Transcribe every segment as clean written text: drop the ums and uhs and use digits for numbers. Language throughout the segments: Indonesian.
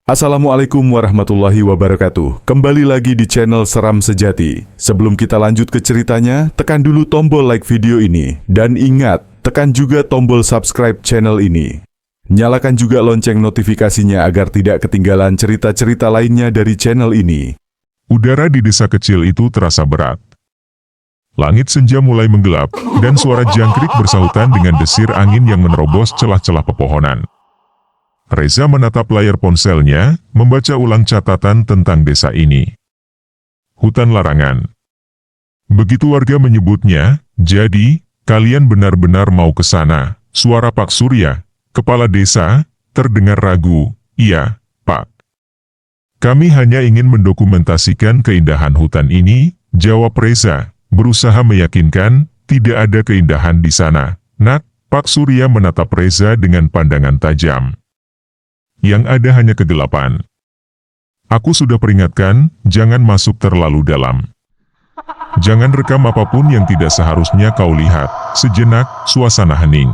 Assalamualaikum warahmatullahi wabarakatuh. Kembali lagi di channel Seram Sejati. Sebelum kita lanjut ke ceritanya, tekan dulu tombol like video ini. Dan ingat, tekan juga tombol subscribe channel ini. Nyalakan juga lonceng notifikasinya agar tidak ketinggalan cerita-cerita lainnya dari channel ini. Udara di desa kecil itu terasa berat. Langit senja mulai menggelap, dan suara jangkrik bersahutan dengan desir angin yang menerobos celah-celah pepohonan. Reza menatap layar ponselnya, membaca ulang catatan tentang desa ini. Hutan larangan. Begitu warga menyebutnya, jadi, kalian benar-benar mau ke sana. Suara Pak Surya, kepala desa, terdengar ragu. Iya, Pak. Kami hanya ingin mendokumentasikan keindahan hutan ini, jawab Reza, berusaha meyakinkan, tidak ada keindahan di sana. Nak, Pak Surya menatap Reza dengan pandangan tajam. Yang ada hanya kegelapan. Aku sudah peringatkan, jangan masuk terlalu dalam. Jangan rekam apapun yang tidak seharusnya kau lihat. Sejenak, suasana hening.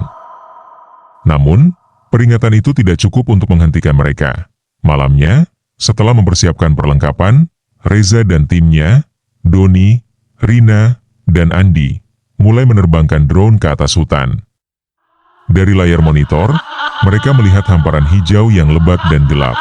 Namun, peringatan itu tidak cukup untuk menghentikan mereka. Malamnya, setelah mempersiapkan perlengkapan, Reza dan timnya, Doni, Rina, dan Andi, mulai menerbangkan drone ke atas hutan. Dari layar monitor, mereka melihat hamparan hijau yang lebat dan gelap.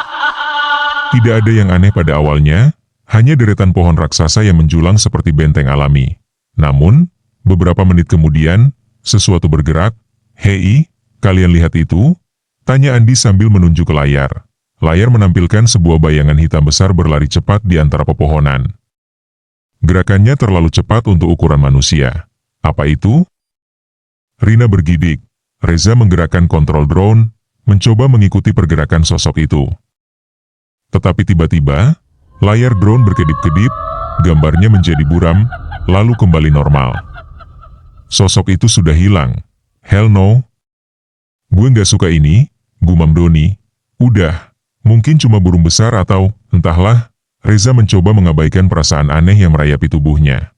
Tidak ada yang aneh pada awalnya, hanya deretan pohon raksasa yang menjulang seperti benteng alami. Namun, beberapa menit kemudian, sesuatu bergerak. Hei, kalian lihat itu? Tanya Andi sambil menunjuk ke layar. Layar menampilkan sebuah bayangan hitam besar berlari cepat di antara pepohonan. Gerakannya terlalu cepat untuk ukuran manusia. Apa itu? Rina bergidik. Reza menggerakkan kontrol drone, mencoba mengikuti pergerakan sosok itu. Tetapi tiba-tiba, layar drone berkedip-kedip, gambarnya menjadi buram, lalu kembali normal. Sosok itu sudah hilang. Hell no. Gue nggak suka ini, gumam Doni. Udah, mungkin cuma burung besar atau, entahlah. Reza mencoba mengabaikan perasaan aneh yang merayapi tubuhnya.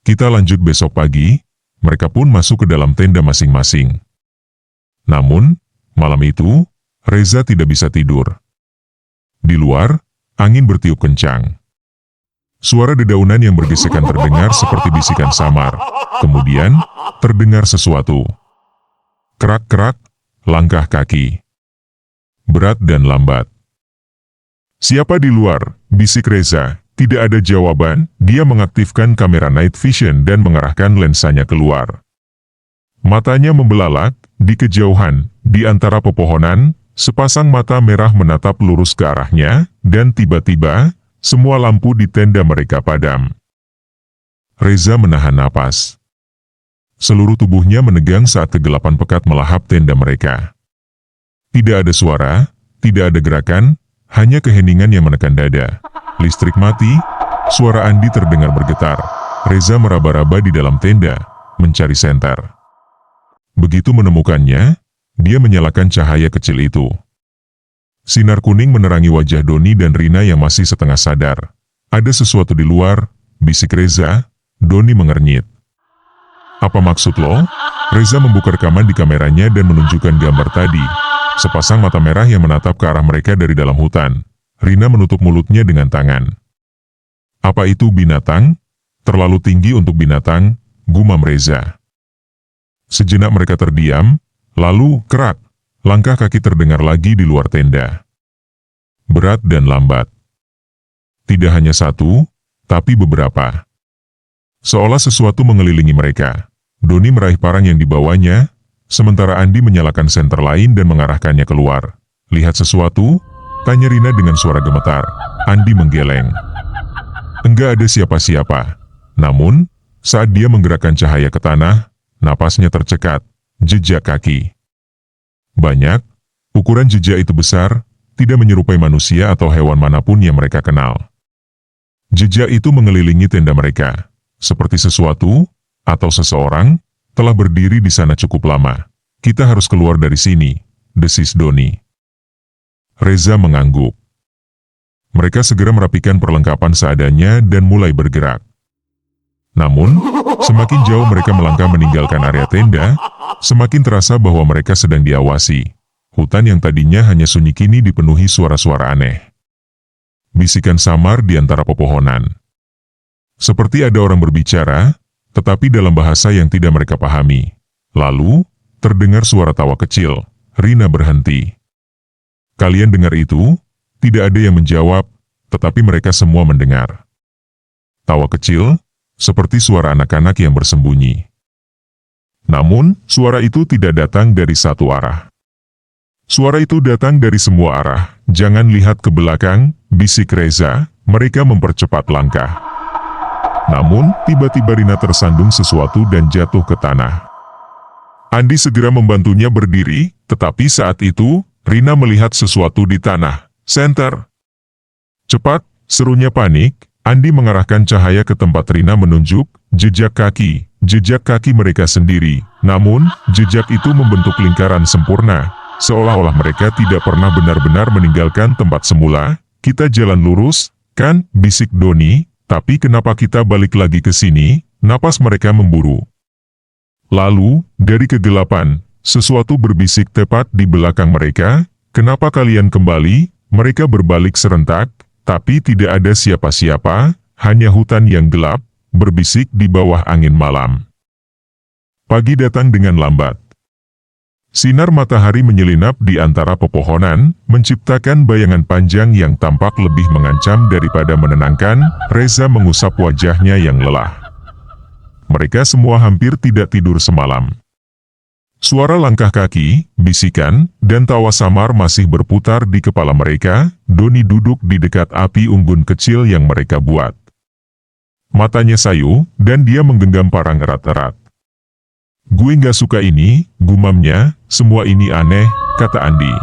Kita lanjut besok pagi, mereka pun masuk ke dalam tenda masing-masing. Namun, malam itu, Reza tidak bisa tidur. Di luar, angin bertiup kencang. Suara dedaunan yang bergesekan terdengar seperti bisikan samar. Kemudian, terdengar sesuatu. Kerak-kerak, langkah kaki. Berat dan lambat. Siapa di luar? Bisik Reza. Tidak ada jawaban, dia mengaktifkan kamera night vision dan mengarahkan lensanya keluar. Matanya membelalak, di kejauhan, di antara pepohonan, sepasang mata merah menatap lurus ke arahnya, dan tiba-tiba, semua lampu di tenda mereka padam. Reza menahan napas. Seluruh tubuhnya menegang saat kegelapan pekat melahap tenda mereka. Tidak ada suara, tidak ada gerakan, hanya keheningan yang menekan dada. Listrik mati, suara Andi terdengar bergetar. Reza meraba-raba di dalam tenda, mencari senter. Begitu menemukannya, dia menyalakan cahaya kecil itu. Sinar kuning menerangi wajah Doni dan Rina yang masih setengah sadar. Ada sesuatu di luar, bisik Reza. Doni mengernyit. Apa maksud lo? Reza membuka rekaman di kameranya dan menunjukkan gambar tadi. Sepasang mata merah yang menatap ke arah mereka dari dalam hutan. Rina menutup mulutnya dengan tangan. Apa itu binatang? Terlalu tinggi untuk binatang, gumam Reza. Sejenak mereka terdiam, lalu kerak. Langkah kaki terdengar lagi di luar tenda. Berat dan lambat. Tidak hanya satu, tapi beberapa. Seolah sesuatu mengelilingi mereka. Doni meraih parang yang dibawanya, sementara Andi menyalakan senter lain dan mengarahkannya keluar. Lihat sesuatu? Tanya Rina dengan suara gemetar. Andi menggeleng. Enggak ada siapa-siapa. Namun, saat dia menggerakkan cahaya ke tanah, napasnya tercekat. Jejak kaki. Banyak, ukuran jejak itu besar, tidak menyerupai manusia atau hewan manapun yang mereka kenal. Jejak itu mengelilingi tenda mereka, seperti sesuatu, atau seseorang, telah berdiri di sana cukup lama. Kita harus keluar dari sini, desis Doni. Reza mengangguk. Mereka segera merapikan perlengkapan seadanya dan mulai bergerak. Namun, semakin jauh mereka melangkah meninggalkan area tenda, semakin terasa bahwa mereka sedang diawasi. Hutan yang tadinya hanya sunyi kini dipenuhi suara-suara aneh. Bisikan samar di antara pepohonan. Seperti ada orang berbicara, tetapi dalam bahasa yang tidak mereka pahami. Lalu, terdengar suara tawa kecil. Rina berhenti. Kalian dengar itu? Tidak ada yang menjawab, tetapi mereka semua mendengar. Tawa kecil, seperti suara anak-anak yang bersembunyi. Namun, suara itu tidak datang dari satu arah. Suara itu datang dari semua arah. Jangan lihat ke belakang, bisik Reza. Mereka mempercepat langkah. Namun, tiba-tiba Rina tersandung sesuatu dan jatuh ke tanah. Andi segera membantunya berdiri, tetapi saat itu, Rina melihat sesuatu di tanah. Senter! Cepat, serunya panik. Andi mengarahkan cahaya ke tempat Rina menunjuk, jejak kaki mereka sendiri. Namun, jejak itu membentuk lingkaran sempurna, seolah-olah mereka tidak pernah benar-benar meninggalkan tempat semula. Kita jalan lurus, kan? Bisik Doni. Tapi kenapa kita balik lagi ke sini? Napas mereka memburu. Lalu, dari kegelapan, sesuatu berbisik tepat di belakang mereka. Kenapa kalian kembali? Mereka berbalik serentak, tapi tidak ada siapa-siapa, hanya hutan yang gelap, berbisik di bawah angin malam. Pagi datang dengan lambat. Sinar matahari menyelinap di antara pepohonan, menciptakan bayangan panjang yang tampak lebih mengancam daripada menenangkan. Reza mengusap wajahnya yang lelah. Mereka semua hampir tidak tidur semalam. Suara langkah kaki, bisikan, dan tawa samar masih berputar di kepala mereka. Doni duduk di dekat api unggun kecil yang mereka buat. Matanya sayu, dan dia menggenggam parang erat-erat. Gue nggak suka ini, gumamnya. Semua ini aneh, kata Andi.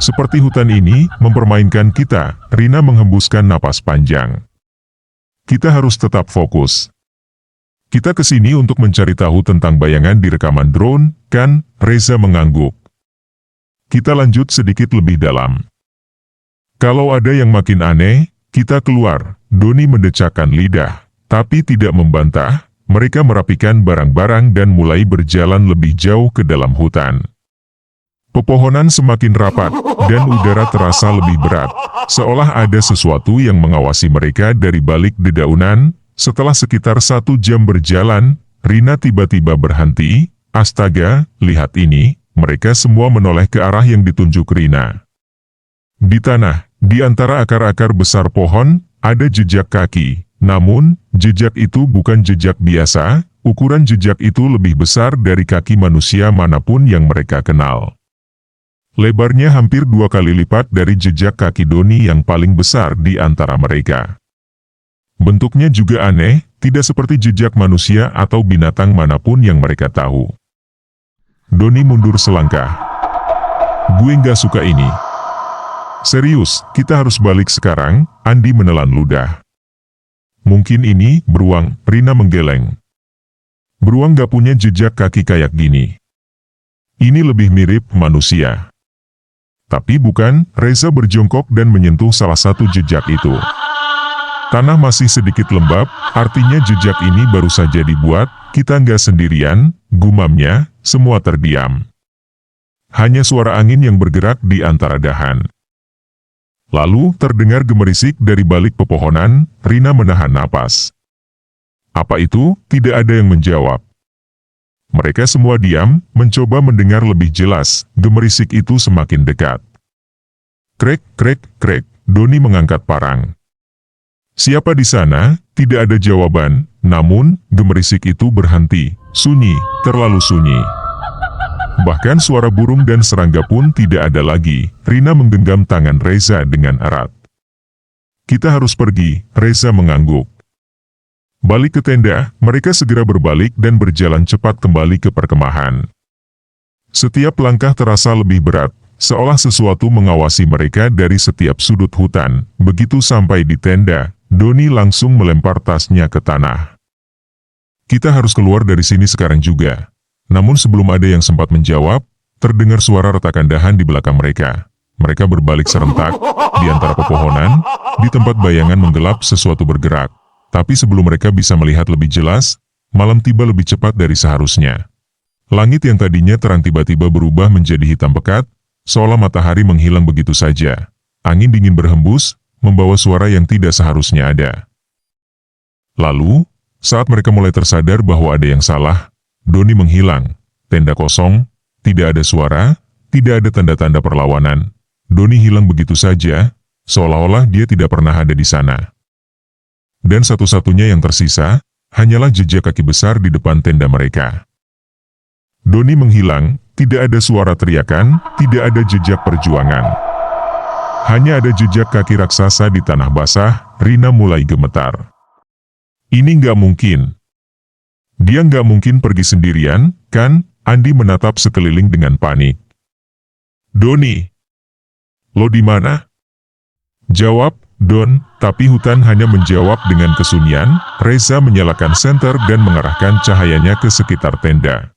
Seperti hutan ini mempermainkan kita. Rina menghembuskan napas panjang. Kita harus tetap fokus. Kita kesini untuk mencari tahu tentang bayangan di rekaman drone, kan? Reza mengangguk. Kita lanjut sedikit lebih dalam. Kalau ada yang makin aneh, kita keluar. Doni mendecakkan lidah, tapi tidak membantah. Mereka merapikan barang-barang dan mulai berjalan lebih jauh ke dalam hutan. Pepohonan semakin rapat, dan udara terasa lebih berat, seolah ada sesuatu yang mengawasi mereka dari balik dedaunan. Setelah sekitar 1 jam berjalan, Rina tiba-tiba berhenti. Astaga, lihat ini. Mereka semua menoleh ke arah yang ditunjuk Rina. Di tanah, di antara akar-akar besar pohon, ada jejak kaki. Namun, jejak itu bukan jejak biasa. Ukuran jejak itu lebih besar dari kaki manusia manapun yang mereka kenal. Lebarnya hampir 2 kali lipat dari jejak kaki Doni yang paling besar di antara mereka. Bentuknya juga aneh, tidak seperti jejak manusia atau binatang manapun yang mereka tahu. Doni mundur selangkah. Gue nggak suka ini. Serius, kita harus balik sekarang. Andi menelan ludah. Mungkin ini beruang. Rina menggeleng. Beruang gak punya jejak kaki kayak gini. Ini lebih mirip manusia. Tapi bukan. Reza berjongkok dan menyentuh salah satu jejak itu. Tanah masih sedikit lembab, artinya jejak ini baru saja dibuat. Kita nggak sendirian, gumamnya. Semua terdiam. Hanya suara angin yang bergerak di antara dahan. Lalu terdengar gemerisik dari balik pepohonan. Rina menahan napas. Apa itu? Tidak ada yang menjawab. Mereka semua diam, mencoba mendengar lebih jelas. Gemerisik itu semakin dekat. Krek, krek, krek. Doni mengangkat parang. Siapa di sana? Tidak ada jawaban. Namun, gemerisik itu berhenti. Sunyi, terlalu sunyi. Bahkan suara burung dan serangga pun tidak ada lagi. Rina menggenggam tangan Reza dengan erat. Kita harus pergi, Reza mengangguk. Balik ke tenda, mereka segera berbalik dan berjalan cepat kembali ke perkemahan. Setiap langkah terasa lebih berat, seolah sesuatu mengawasi mereka dari setiap sudut hutan. Begitu sampai di tenda, Doni langsung melempar tasnya ke tanah. Kita harus keluar dari sini sekarang juga. Namun sebelum ada yang sempat menjawab, terdengar suara retakan dahan di belakang mereka. Mereka berbalik serentak, di antara pepohonan, di tempat bayangan menggelap sesuatu bergerak. Tapi sebelum mereka bisa melihat lebih jelas, malam tiba lebih cepat dari seharusnya. Langit yang tadinya terang tiba-tiba berubah menjadi hitam pekat, seolah matahari menghilang begitu saja. Angin dingin berhembus, membawa suara yang tidak seharusnya ada. Lalu, saat mereka mulai tersadar bahwa ada yang salah, Doni menghilang. Tenda kosong, tidak ada suara, tidak ada tanda-tanda perlawanan. Doni hilang begitu saja, seolah-olah dia tidak pernah ada di sana. Dan satu-satunya yang tersisa, hanyalah jejak kaki besar di depan tenda mereka. Doni menghilang, tidak ada suara teriakan, tidak ada jejak perjuangan. Hanya ada jejak kaki raksasa di tanah basah. Rina mulai gemetar. Ini nggak mungkin. Dia nggak mungkin pergi sendirian, kan? Andi menatap sekeliling dengan panik. Doni, lo di mana? Jawab, Don, tapi hutan hanya menjawab dengan kesunyian. Reza menyalakan senter dan mengarahkan cahayanya ke sekitar tenda.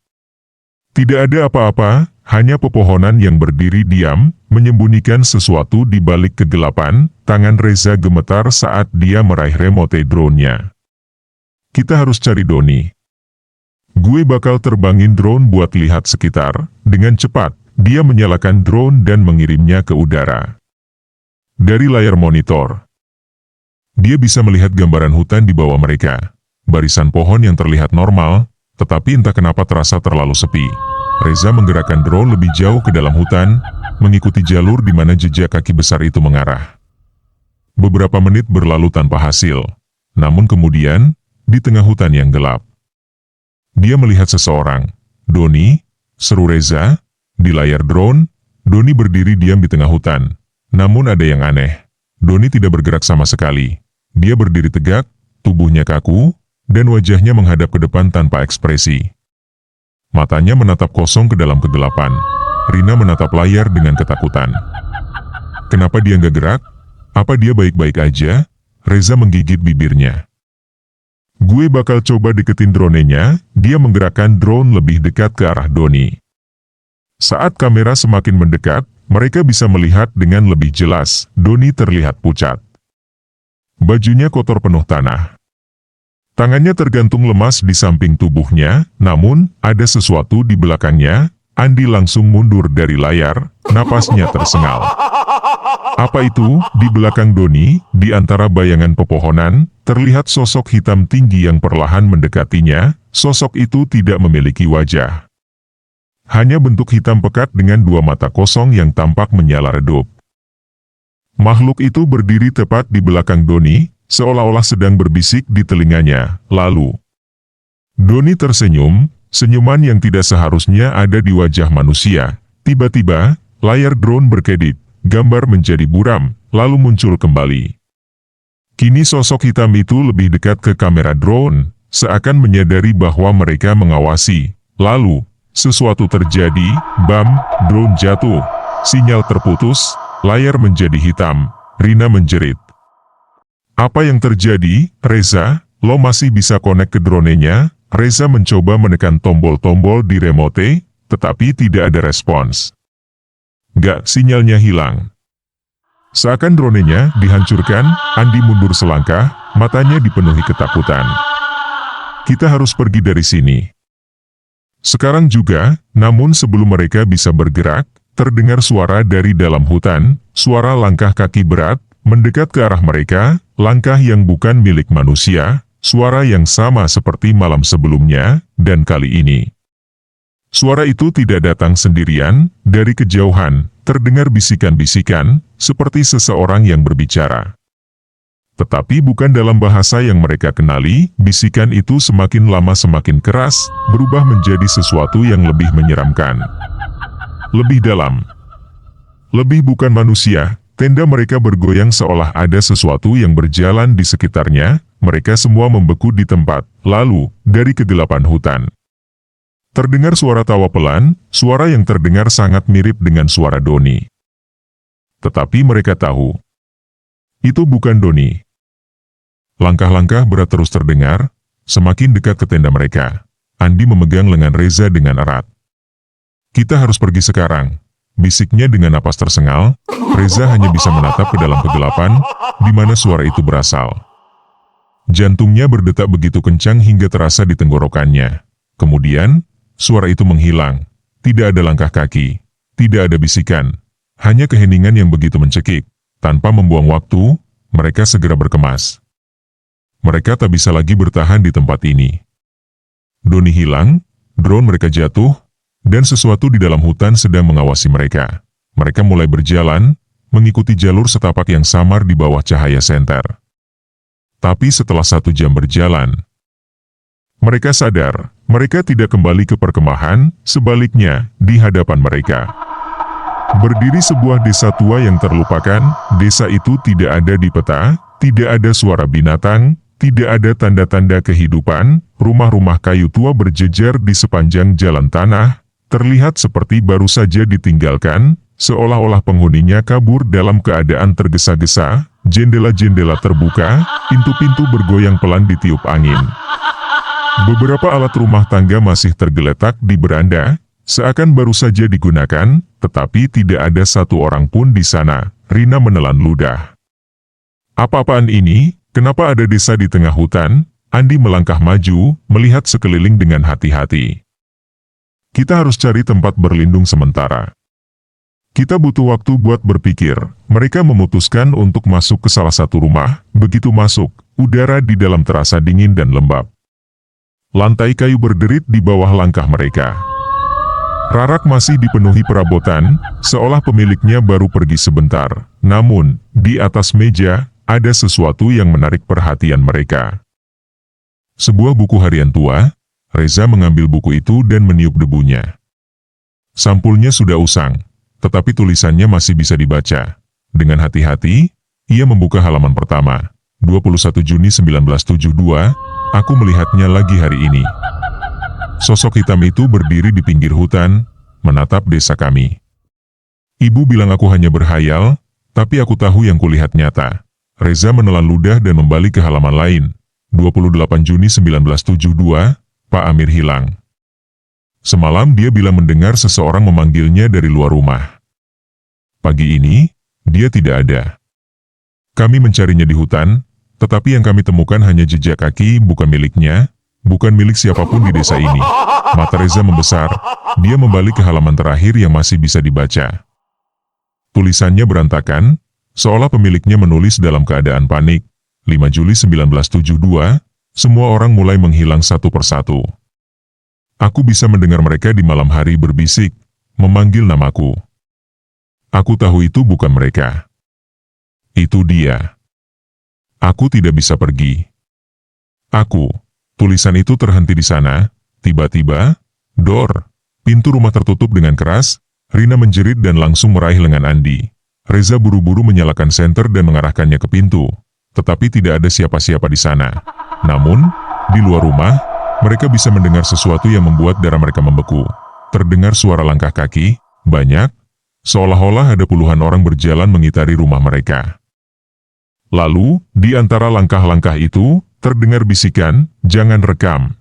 Tidak ada apa-apa, hanya pepohonan yang berdiri diam, menyembunyikan sesuatu di balik kegelapan. Tangan Reza gemetar saat dia meraih remote drone-nya. Kita harus cari Doni. Gue bakal terbangin drone buat lihat sekitar. Dengan cepat, dia menyalakan drone dan mengirimnya ke udara. Dari layar monitor, dia bisa melihat gambaran hutan di bawah mereka. Barisan pohon yang terlihat normal, tetapi entah kenapa terasa terlalu sepi. Reza menggerakkan drone lebih jauh ke dalam hutan, mengikuti jalur di mana jejak kaki besar itu mengarah. Beberapa menit berlalu tanpa hasil. Namun kemudian, di tengah hutan yang gelap, dia melihat seseorang. Doni, seru Reza. Di layar drone, Doni berdiri diam di tengah hutan. Namun ada yang aneh. Doni tidak bergerak sama sekali. Dia berdiri tegak, tubuhnya kaku, dan wajahnya menghadap ke depan tanpa ekspresi. Matanya menatap kosong ke dalam kegelapan. Rina menatap layar dengan ketakutan. Kenapa dia nggak gerak? Apa dia baik-baik aja? Reza menggigit bibirnya. Gue bakal coba deketin drone-nya. Dia menggerakkan drone lebih dekat ke arah Doni. Saat kamera semakin mendekat, mereka bisa melihat dengan lebih jelas. Doni terlihat pucat. Bajunya kotor penuh tanah. Tangannya tergantung lemas di samping tubuhnya, namun ada sesuatu di belakangnya. Andi langsung mundur dari layar, napasnya tersengal. Apa itu? Di belakang Doni, di antara bayangan pepohonan, terlihat sosok hitam tinggi yang perlahan mendekatinya. Sosok itu tidak memiliki wajah. Hanya bentuk hitam pekat dengan dua mata kosong yang tampak menyala redup. Makhluk itu berdiri tepat di belakang Doni, seolah-olah sedang berbisik di telinganya. Lalu, Doni tersenyum, senyuman yang tidak seharusnya ada di wajah manusia. Tiba-tiba, layar drone berkedip, gambar menjadi buram, lalu muncul kembali. Kini sosok hitam itu lebih dekat ke kamera drone, seakan menyadari bahwa mereka mengawasi. Lalu, sesuatu terjadi, bam, drone jatuh, sinyal terputus, layar menjadi hitam. Rina menjerit. Apa yang terjadi, Reza? Lo masih bisa connect ke drone-nya? Reza mencoba menekan tombol-tombol di remote, tetapi tidak ada respons. Gak, sinyalnya hilang. Seakan drone-nya dihancurkan, Andi mundur selangkah, matanya dipenuhi ketakutan. Kita harus pergi dari sini. Sekarang juga, namun sebelum mereka bisa bergerak, terdengar suara dari dalam hutan, suara langkah kaki berat, mendekat ke arah mereka, langkah yang bukan milik manusia, suara yang sama seperti malam sebelumnya, dan kali ini. Suara itu tidak datang sendirian, dari kejauhan, terdengar bisikan-bisikan, seperti seseorang yang berbicara. Tetapi bukan dalam bahasa yang mereka kenali, bisikan itu semakin lama semakin keras, berubah menjadi sesuatu yang lebih menyeramkan. Lebih dalam. Lebih bukan manusia, tenda mereka bergoyang seolah ada sesuatu yang berjalan di sekitarnya, mereka semua membeku di tempat, lalu, dari kegelapan hutan. Terdengar suara tawa pelan, suara yang terdengar sangat mirip dengan suara Doni. Tetapi mereka tahu, itu bukan Doni. Langkah-langkah berat terus terdengar, semakin dekat ke tenda mereka. Andi memegang lengan Reza dengan erat. Kita harus pergi sekarang, bisiknya dengan napas tersengal. Reza hanya bisa menatap ke dalam kegelapan, di mana suara itu berasal. Jantungnya berdetak begitu kencang hingga terasa di tenggorokannya. Kemudian, suara itu menghilang. Tidak ada langkah kaki, tidak ada bisikan, hanya keheningan yang begitu mencekik. Tanpa membuang waktu, mereka segera berkemas. Mereka tak bisa lagi bertahan di tempat ini. Doni hilang, drone mereka jatuh, dan sesuatu di dalam hutan sedang mengawasi mereka. Mereka mulai berjalan, mengikuti jalur setapak yang samar di bawah cahaya senter. Tapi setelah 1 jam berjalan, mereka sadar, mereka tidak kembali ke perkemahan, sebaliknya, di hadapan mereka berdiri sebuah desa tua yang terlupakan. Desa itu tidak ada di peta, tidak ada suara binatang, tidak ada tanda-tanda kehidupan. Rumah-rumah kayu tua berjejer di sepanjang jalan tanah, terlihat seperti baru saja ditinggalkan, seolah-olah penghuninya kabur dalam keadaan tergesa-gesa. Jendela-jendela terbuka, pintu-pintu bergoyang pelan ditiup angin. Beberapa alat rumah tangga masih tergeletak di beranda, seakan baru saja digunakan, tetapi tidak ada satu orang pun di sana. Rina menelan ludah. Apa-apaan ini? Kenapa ada desa di tengah hutan? Andi melangkah maju, melihat sekeliling dengan hati-hati. Kita harus cari tempat berlindung sementara. Kita butuh waktu buat berpikir. Mereka memutuskan untuk masuk ke salah satu rumah. Begitu masuk, udara di dalam terasa dingin dan lembab. Lantai kayu berderit di bawah langkah mereka. Rarak masih dipenuhi perabotan, seolah pemiliknya baru pergi sebentar. Namun, di atas meja, ada sesuatu yang menarik perhatian mereka. Sebuah buku harian tua. Reza mengambil buku itu dan meniup debunya. Sampulnya sudah usang, tetapi tulisannya masih bisa dibaca. Dengan hati-hati, ia membuka halaman pertama. 21 Juni 1972, aku melihatnya lagi hari ini. Sosok hitam itu berdiri di pinggir hutan, menatap desa kami. Ibu bilang aku hanya berhayal, tapi aku tahu yang kulihat nyata. Reza menelan ludah dan membalik ke halaman lain. 28 Juni 1972, Pak Amir hilang. Semalam dia bilang mendengar seseorang memanggilnya dari luar rumah. Pagi ini, dia tidak ada. Kami mencarinya di hutan, tetapi yang kami temukan hanya jejak kaki, bukan miliknya, bukan milik siapapun di desa ini. Mata Reza membesar, dia membalik ke halaman terakhir yang masih bisa dibaca. Tulisannya berantakan, seolah pemiliknya menulis dalam keadaan panik. 5 Juli 1972, semua orang mulai menghilang satu persatu. Aku bisa mendengar mereka di malam hari berbisik, memanggil namaku. Aku tahu itu bukan mereka. Itu dia. Aku tidak bisa pergi. Tulisan itu terhenti di sana. Tiba-tiba, dor, pintu rumah tertutup dengan keras. Rina menjerit dan langsung meraih lengan Andi. Reza buru-buru menyalakan senter dan mengarahkannya ke pintu. Tetapi tidak ada siapa-siapa di sana. Namun, di luar rumah, mereka bisa mendengar sesuatu yang membuat darah mereka membeku. Terdengar suara langkah kaki, banyak, seolah-olah ada puluhan orang berjalan mengitari rumah mereka. Lalu, di antara langkah-langkah itu, terdengar bisikan, "Jangan rekam.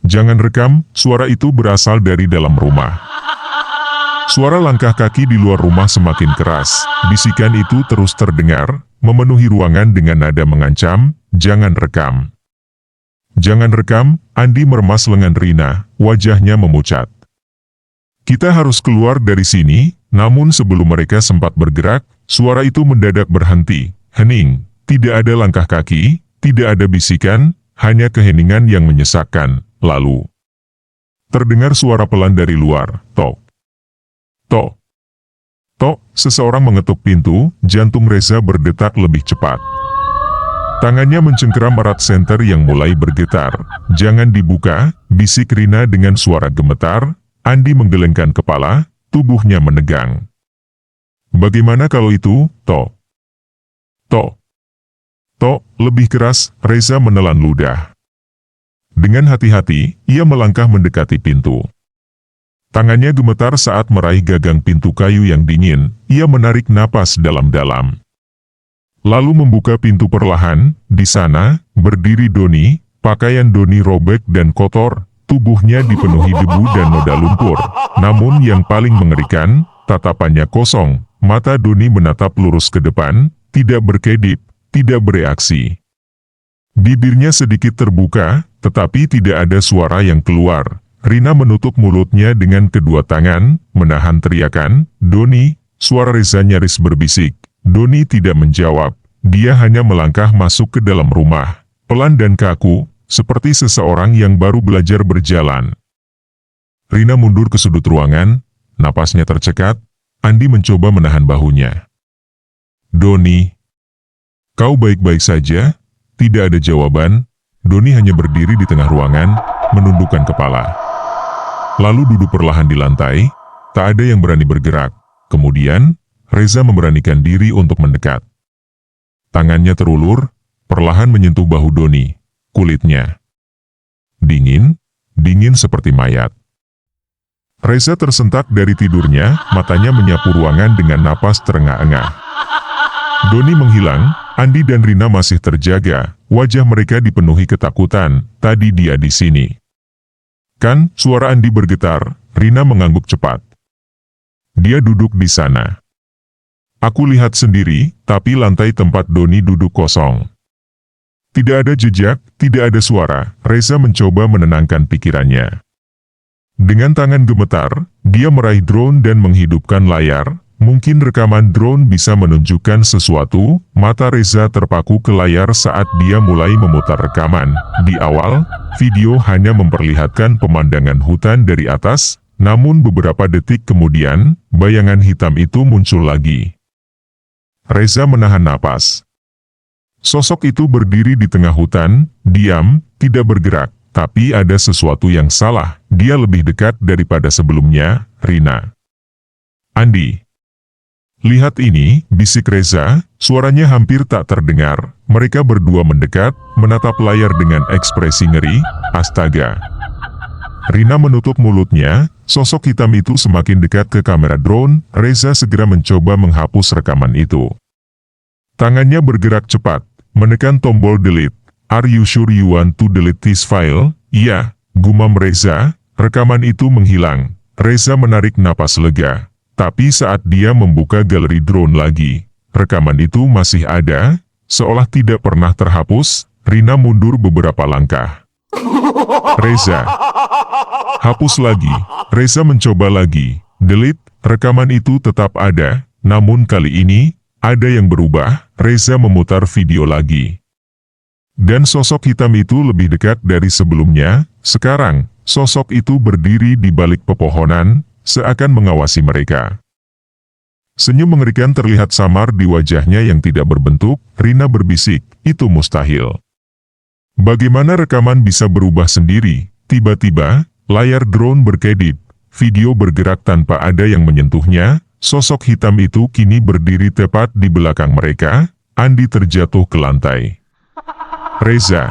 Jangan rekam." Suara itu berasal dari dalam rumah. Suara langkah kaki di luar rumah semakin keras. Bisikan itu terus terdengar, memenuhi ruangan dengan nada mengancam, "Jangan rekam. Jangan rekam." Andi meremas lengan Rina, wajahnya memucat. Kita harus keluar dari sini. Namun sebelum mereka sempat bergerak, suara itu mendadak berhenti. Hening, tidak ada langkah kaki, tidak ada bisikan, hanya keheningan yang menyesakkan. Lalu, terdengar suara pelan dari luar, tok. Tok. Tok, seseorang mengetuk pintu. Jantung Reza berdetak lebih cepat. Tangannya mencengkeram erat senter yang mulai bergetar. "Jangan dibuka," bisik Rina dengan suara gemetar. Andi menggelengkan kepala, tubuhnya menegang. "Bagaimana kalau itu, Tok? Tok. Tok," lebih keras. Reza menelan ludah. Dengan hati-hati, ia melangkah mendekati pintu. Tangannya gemetar saat meraih gagang pintu kayu yang dingin. Ia menarik napas dalam-dalam. Lalu membuka pintu perlahan. Di sana, berdiri Doni. Pakaian Doni robek dan kotor. Tubuhnya dipenuhi debu dan noda lumpur. Namun yang paling mengerikan, tatapannya kosong. Mata Doni menatap lurus ke depan, tidak berkedip, tidak bereaksi. Bibirnya sedikit terbuka, tetapi tidak ada suara yang keluar. Rina menutup mulutnya dengan kedua tangan, menahan teriakan, "Doni!" Suara Reza nyaris berbisik. Doni tidak menjawab. Dia hanya melangkah masuk ke dalam rumah. Pelan dan kaku, seperti seseorang yang baru belajar berjalan. Rina mundur ke sudut ruangan, napasnya tercekat. Andi mencoba menahan bahunya. Doni, kau baik-baik saja? Tidak ada jawaban. Doni hanya berdiri di tengah ruangan, menundukkan kepala. Lalu duduk perlahan di lantai, tak ada yang berani bergerak. Kemudian, Reza memberanikan diri untuk mendekat. Tangannya terulur, perlahan menyentuh bahu Doni. Kulitnya dingin, dingin seperti mayat. Reza tersentak dari tidurnya, matanya menyapu ruangan dengan napas terengah-engah. Doni menghilang, Andi dan Rina masih terjaga, wajah mereka dipenuhi ketakutan. Tadi dia di sini. Kan, suara Andi bergetar. Rina mengangguk cepat. Dia duduk di sana. Aku lihat sendiri, tapi lantai tempat Doni duduk kosong. Tidak ada jejak, tidak ada suara. Reza mencoba menenangkan pikirannya. Dengan tangan gemetar, dia meraih drone dan menghidupkan layar. Mungkin rekaman drone bisa menunjukkan sesuatu. Mata Reza terpaku ke layar saat dia mulai memutar rekaman. Di awal, video hanya memperlihatkan pemandangan hutan dari atas. Namun beberapa detik kemudian, bayangan hitam itu muncul lagi. Reza menahan napas. Sosok itu berdiri di tengah hutan, diam, tidak bergerak. Tapi ada sesuatu yang salah. Dia lebih dekat daripada sebelumnya. Rina. Andi. Lihat ini, bisik Reza, suaranya hampir tak terdengar. Mereka berdua mendekat, menatap layar dengan ekspresi ngeri. Astaga. Rina menutup mulutnya, sosok hitam itu semakin dekat ke kamera drone. Reza segera mencoba menghapus rekaman itu. Tangannya bergerak cepat, menekan tombol delete. Are you sure you want to delete this file? Iya, gumam Reza, rekaman itu menghilang. Reza menarik napas lega. Tapi saat dia membuka galeri drone lagi, rekaman itu masih ada, seolah tidak pernah terhapus. Rina mundur beberapa langkah. Reza. Hapus lagi. Reza mencoba lagi. Delete, rekaman itu tetap ada, namun kali ini, ada yang berubah. Reza memutar video lagi. Dan sosok hitam itu lebih dekat dari sebelumnya. Sekarang, sosok itu berdiri di balik pepohonan, seakan mengawasi mereka. Senyum mengerikan terlihat samar di wajahnya yang tidak berbentuk. Rina berbisik, itu mustahil. Bagaimana rekaman bisa berubah sendiri? Tiba-tiba, layar drone berkedip, video bergerak tanpa ada yang menyentuhnya. Sosok hitam itu kini berdiri tepat di belakang mereka. Andi terjatuh ke lantai. Reza.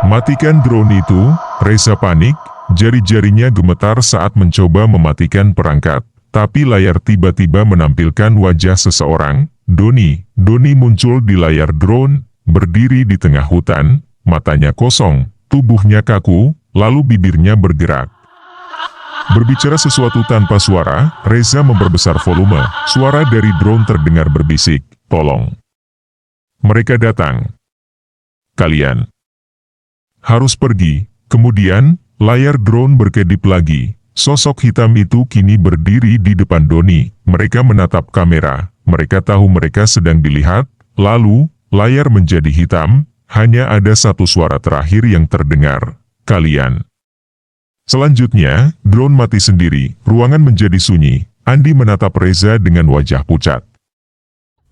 Matikan drone itu. Reza panik, jari-jarinya gemetar saat mencoba mematikan perangkat. Tapi layar tiba-tiba menampilkan wajah seseorang. Doni. Doni muncul di layar drone, berdiri di tengah hutan, matanya kosong, tubuhnya kaku, lalu bibirnya bergerak. Berbicara sesuatu tanpa suara, Reza memperbesar volume. Suara dari drone terdengar berbisik, tolong. Mereka datang. Kalian harus pergi. Kemudian, layar drone berkedip lagi. Sosok hitam itu kini berdiri di depan Doni. Mereka menatap kamera. Mereka tahu mereka sedang dilihat. Lalu, layar menjadi hitam. Hanya ada satu suara terakhir yang terdengar. Kalian. Selanjutnya, drone mati sendiri. Ruangan menjadi sunyi. Andi menatap Reza dengan wajah pucat.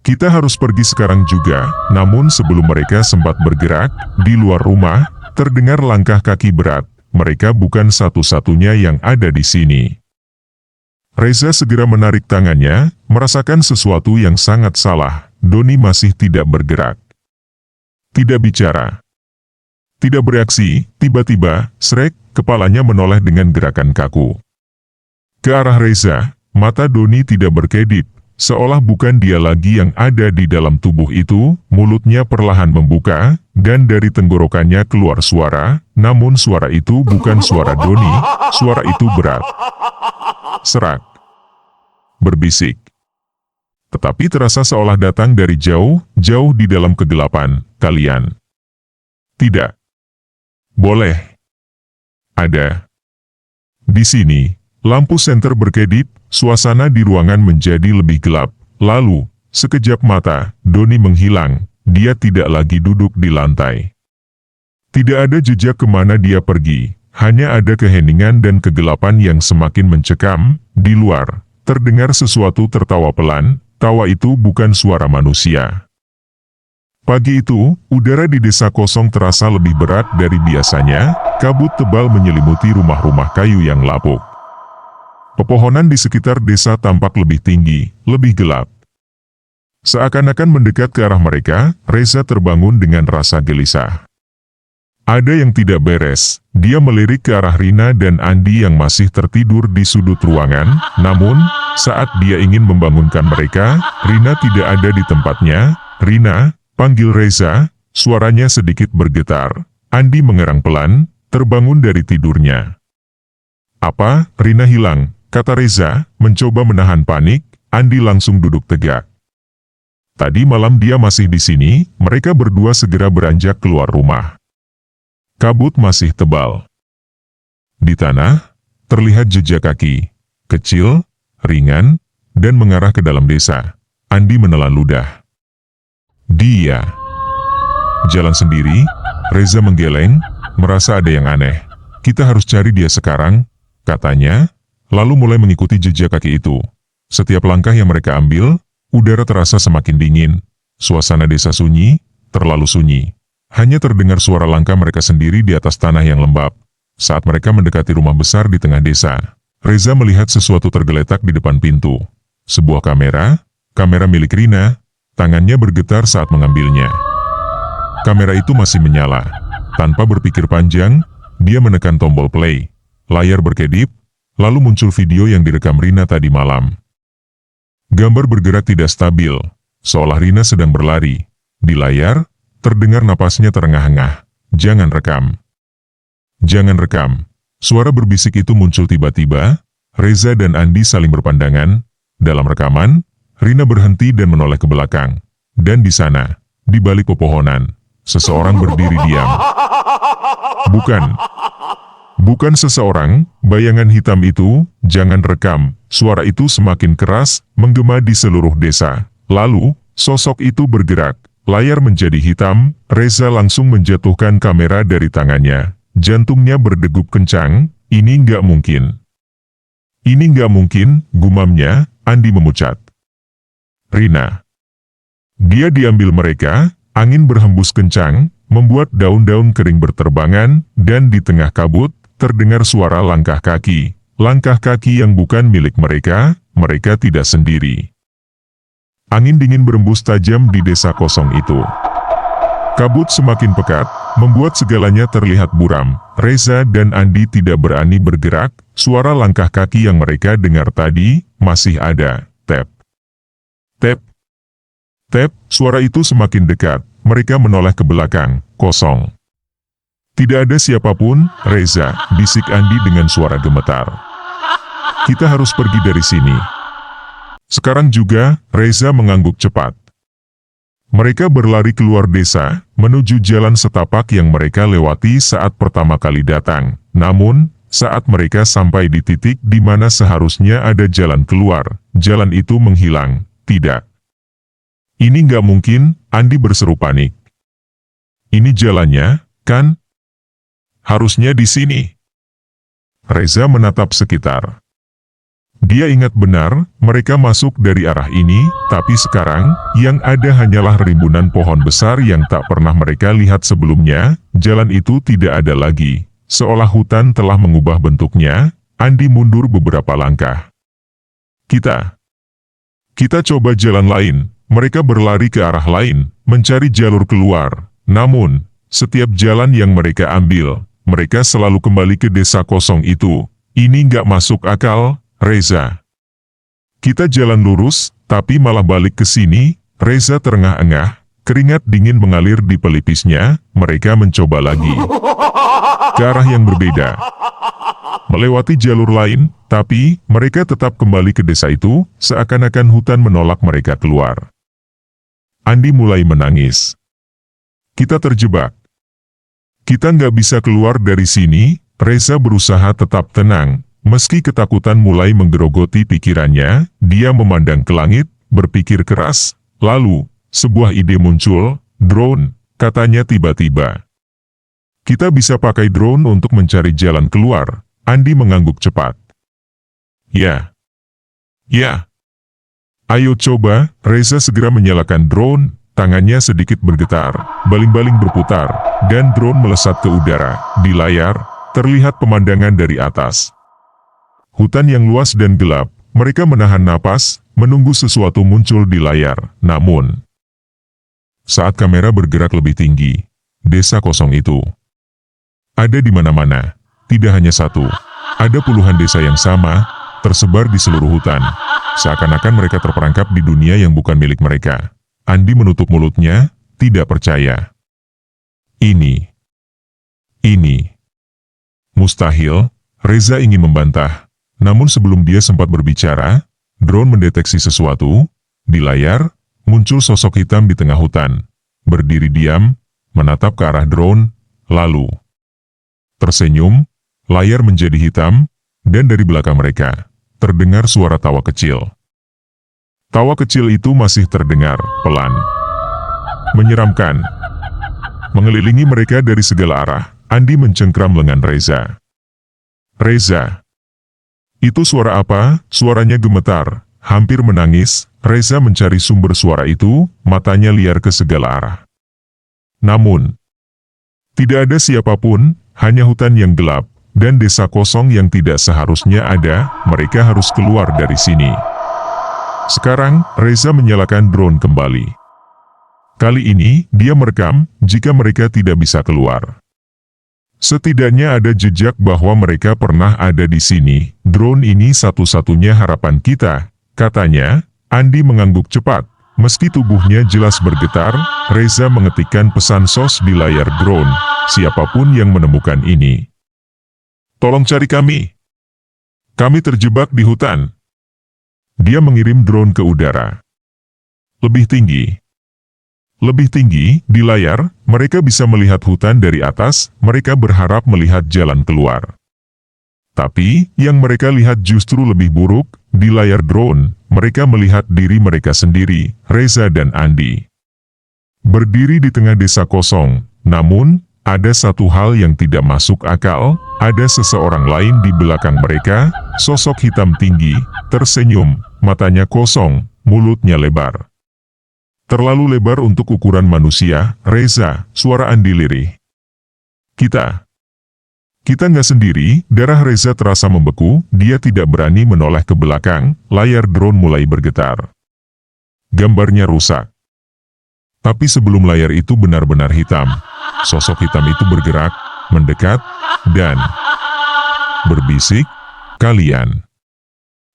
Kita harus pergi sekarang juga. Namun sebelum mereka sempat bergerak, di luar rumah, terdengar langkah kaki berat. Mereka bukan satu-satunya yang ada di sini. Reza segera menarik tangannya, merasakan sesuatu yang sangat salah. Doni masih tidak bergerak. Tidak bicara. Tidak bereaksi. Tiba-tiba, srek, kepalanya menoleh dengan gerakan kaku. Ke arah Reza, mata Doni tidak berkedip. Seolah bukan dia lagi yang ada di dalam tubuh itu. Mulutnya perlahan membuka, dan dari tenggorokannya keluar suara. Namun suara itu bukan suara Doni, suara itu berat. Serak. Berbisik. Tetapi terasa seolah datang dari jauh, jauh di dalam kegelapan. Kalian. Tidak. Boleh. Ada. Di sini, lampu senter berkedip, suasana di ruangan menjadi lebih gelap. Lalu, sekejap mata, Doni menghilang. Dia tidak lagi duduk di lantai. Tidak ada jejak kemana dia pergi. Hanya ada keheningan dan kegelapan yang semakin mencekam. Di luar, terdengar sesuatu tertawa pelan. Tawa itu bukan suara manusia. Pagi itu, udara di desa kosong terasa lebih berat dari biasanya. Kabut tebal menyelimuti rumah-rumah kayu yang lapuk. Pepohonan di sekitar desa tampak lebih tinggi, lebih gelap. Seakan-akan mendekat ke arah mereka, Reza terbangun dengan rasa gelisah. Ada yang tidak beres. Dia melirik ke arah Rina dan Andi yang masih tertidur di sudut ruangan. Namun, saat dia ingin membangunkan mereka, Rina tidak ada di tempatnya. "Rina," panggil Reza, suaranya sedikit bergetar. Andi mengerang pelan, terbangun dari tidurnya. "Apa, Rina hilang?" kata Reza, mencoba menahan panik. Andi langsung duduk tegak. "Tadi malam dia masih di sini." Mereka berdua segera beranjak keluar rumah. Kabut masih tebal. Di tanah, terlihat jejak kaki, kecil, ringan, dan mengarah ke dalam desa. Andi menelan ludah. Dia jalan sendiri. Reza menggeleng, merasa ada yang aneh. "Kita harus cari dia sekarang," katanya, lalu mulai mengikuti jejak kaki itu. Setiap langkah yang mereka ambil, udara terasa semakin dingin. Suasana desa sunyi, terlalu sunyi. Hanya terdengar suara langkah mereka sendiri di atas tanah yang lembab. Saat mereka mendekati rumah besar di tengah desa, Reza melihat sesuatu tergeletak di depan pintu. Sebuah kamera milik Rina. Tangannya bergetar saat mengambilnya. Kamera itu masih menyala. Tanpa berpikir panjang, dia menekan tombol play. Layar berkedip, lalu muncul video yang direkam Rina tadi malam. Gambar bergerak tidak stabil, seolah Rina sedang berlari. Di layar, terdengar napasnya terengah-engah. "Jangan rekam. Jangan rekam." Suara berbisik itu muncul tiba-tiba. Reza dan Andi saling berpandangan. Dalam rekaman, Rina berhenti dan menoleh ke belakang. Dan di sana, di balik pepohonan, seseorang berdiri diam. Bukan seseorang, bayangan hitam itu. "Jangan rekam." Suara itu semakin keras, menggema di seluruh desa. Lalu, sosok itu bergerak. Layar menjadi hitam. Reza langsung menjatuhkan kamera dari tangannya. Jantungnya berdegup kencang. "Ini nggak mungkin. Ini nggak mungkin," gumamnya. Andi memucat. "Rina." Dia diambil mereka. Angin berhembus kencang, membuat daun-daun kering berterbangan, dan di tengah kabut, terdengar suara langkah kaki. Langkah kaki yang bukan milik mereka. Mereka tidak sendiri. Angin dingin berembus tajam di desa kosong itu. Kabut semakin pekat, membuat segalanya terlihat buram. Reza dan Andi tidak berani bergerak. Suara langkah kaki yang mereka dengar tadi masih ada. Tap, tap, tap. Suara itu semakin dekat. Mereka menoleh ke belakang. Kosong. "Tidak ada siapapun, Reza," bisik Andi dengan suara gemetar. "Kita harus pergi dari sini. Sekarang juga." Reza mengangguk cepat. Mereka berlari keluar desa, menuju jalan setapak yang mereka lewati saat pertama kali datang. Namun, saat mereka sampai di titik di mana seharusnya ada jalan keluar, jalan itu menghilang. "Tidak. Ini nggak mungkin," Andi berseru panik. "Ini jalannya, kan? Harusnya di sini." Reza menatap sekitar. Dia ingat benar, mereka masuk dari arah ini, tapi sekarang, yang ada hanyalah rimbunan pohon besar yang tak pernah mereka lihat sebelumnya. Jalan itu tidak ada lagi. Seolah hutan telah mengubah bentuknya. Andi mundur beberapa langkah. Kita coba jalan lain." Mereka berlari ke arah lain, mencari jalur keluar. Namun, setiap jalan yang mereka ambil, mereka selalu kembali ke desa kosong itu. "Ini nggak masuk akal, Reza. Kita jalan lurus, tapi malah balik ke sini." Reza terengah-engah, keringat dingin mengalir di pelipisnya. Mereka mencoba lagi. Ke arah yang berbeda. Melewati jalur lain, tapi mereka tetap kembali ke desa itu, seakan-akan hutan menolak mereka keluar. Andi mulai menangis. "Kita terjebak. Kita nggak bisa keluar dari sini." Reza berusaha tetap tenang. Meski ketakutan mulai menggerogoti pikirannya, dia memandang ke langit, berpikir keras. Lalu, sebuah ide muncul. Drone, katanya tiba-tiba. Kita bisa pakai drone untuk mencari jalan keluar. Andi mengangguk cepat. Ya. Ayo coba. Reza segera menyalakan drone. Tangannya sedikit bergetar, baling-baling berputar, dan drone melesat ke udara. Di layar, terlihat pemandangan dari atas. Hutan yang luas dan gelap, mereka menahan napas, menunggu sesuatu muncul di layar. Namun, saat kamera bergerak lebih tinggi, desa kosong itu ada di mana-mana. Tidak hanya satu, ada puluhan desa yang sama, tersebar di seluruh hutan. Seakan-akan mereka terperangkap di dunia yang bukan milik mereka. Andi menutup mulutnya, tidak percaya. Ini mustahil. Reza ingin membantah. Namun sebelum dia sempat berbicara, drone mendeteksi sesuatu. Di layar, muncul sosok hitam di tengah hutan. Berdiri diam, menatap ke arah drone, lalu tersenyum. Layar menjadi hitam, dan dari belakang mereka, terdengar suara tawa kecil. Tawa kecil itu masih terdengar, pelan. Menyeramkan. Mengelilingi mereka dari segala arah, Andi mencengkram lengan Reza. Reza. Itu suara apa? Suaranya gemetar, hampir menangis. Reza mencari sumber suara itu, matanya liar ke segala arah. Namun, tidak ada siapapun, hanya hutan yang gelap, dan desa kosong yang tidak seharusnya ada. Mereka harus keluar dari sini. Sekarang, Reza menyalakan drone kembali. Kali ini, dia merekam jika mereka tidak bisa keluar. Setidaknya ada jejak bahwa mereka pernah ada di sini. Drone ini satu-satunya harapan kita, katanya. Andi mengangguk cepat. Meski tubuhnya jelas bergetar, Reza mengetikkan pesan SOS di layar drone. Siapapun yang menemukan ini, tolong cari kami. Kami terjebak di hutan. Dia mengirim drone ke udara. Lebih tinggi. Di layar, mereka bisa melihat hutan dari atas. Mereka berharap melihat jalan keluar. Tapi, yang mereka lihat justru lebih buruk. Di layar drone, mereka melihat diri mereka sendiri, Reza dan Andi. Berdiri di tengah desa kosong. Namun, ada satu hal yang tidak masuk akal. Ada seseorang lain di belakang mereka, sosok hitam tinggi, tersenyum, matanya kosong, mulutnya lebar. Terlalu lebar untuk ukuran manusia. Reza, suara Andi lirih. Kita nggak sendiri. Darah Reza terasa membeku. Dia tidak berani menoleh ke belakang. Layar drone mulai bergetar. Gambarnya rusak. Tapi sebelum layar itu benar-benar hitam, sosok hitam itu bergerak, mendekat, dan berbisik, "Kalian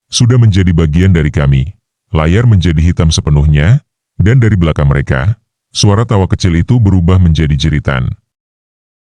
sudah menjadi bagian dari kami." Layar menjadi hitam sepenuhnya, dan dari belakang mereka, suara tawa kecil itu berubah menjadi jeritan.